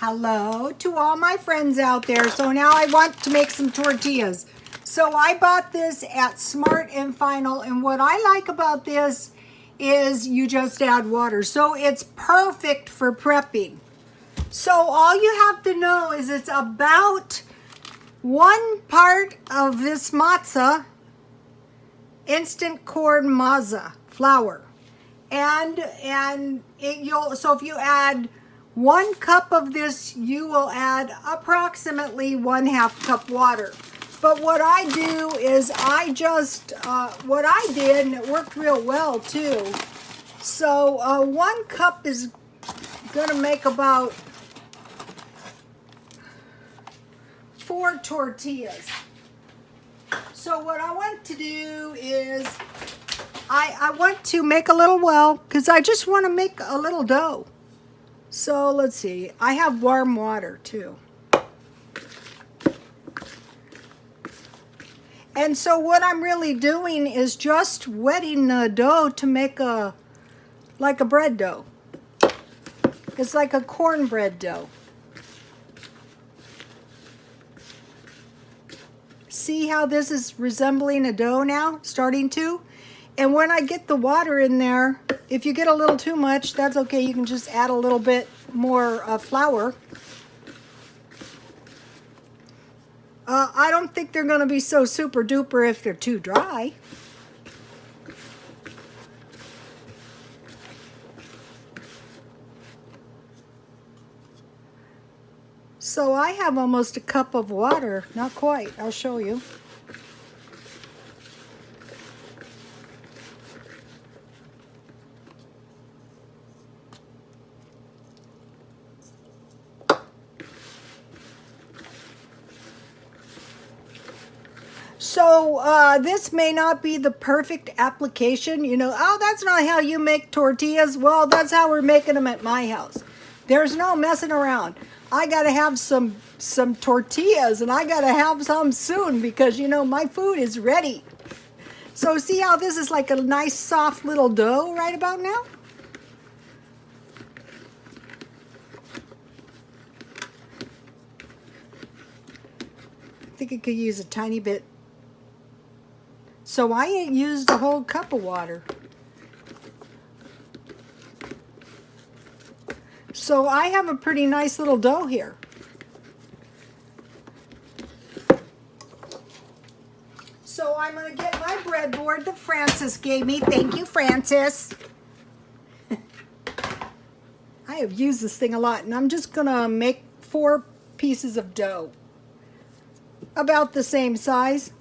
Hello to all my friends out there. So now I want to make some tortillas. So I bought this at Smart and Final, and what I like about this is you just add water. So it's perfect for prepping. So all you have to know is it's about 1 part of this matzah, instant corn matzah flour. So if you add 1 cup of this, you will add approximately 1/2 cup water. But what I do is what I did, and it worked real well too. So 1 cup is gonna make about 4 tortillas. So what I want to do is I want to make a little well, because I just want to make a little dough. So let's see, I have warm water too. And so what I'm really doing is just wetting the dough to make like a bread dough. It's like a cornbread dough. See how this is resembling a dough now, starting to? And when I get the water in there, if you get a little too much, that's okay. You can just add a little bit more flour. I don't think they're going to be so super duper if they're too dry. So I have almost a cup of water. Not quite. I'll show you. So this may not be the perfect application. You know, oh, that's not how you make tortillas. Well, that's how we're making them at my house. There's no messing around. I got to have some tortillas, and I got to have some soon because, you know, my food is ready. So see how this is like a nice soft little dough right about now? I think it could use a tiny bit. So I ain't used a whole cup of water. So I have a pretty nice little dough here. So I'm going to get my breadboard that Francis gave me. Thank you, Francis. I have used this thing a lot, and I'm just going to make 4 pieces of dough. About the same size.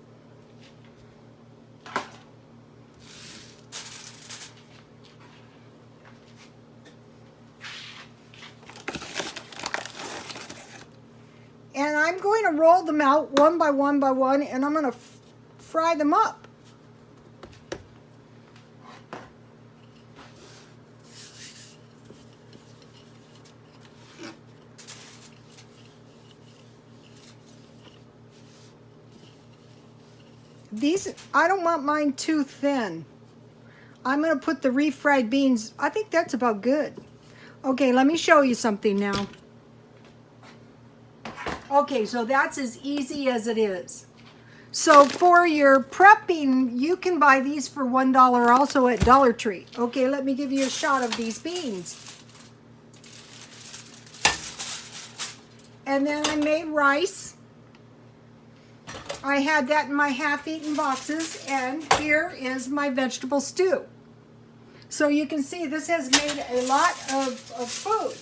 And I'm going to roll them out one by one by one, and I'm going to fry them up. These, I don't want mine too thin. I'm going to put the refried beans. I think that's about good. Okay, let me show you something now. Okay, so that's as easy as it is. So for your prepping, you can buy these for $1 also at Dollar Tree. Okay, let me give you a shot of these beans. And then I made rice. I had that in my half-eaten boxes, and here is my vegetable stew. So you can see this has made a lot of food.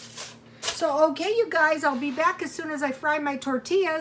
So, okay, you guys, I'll be back as soon as I fry my tortillas.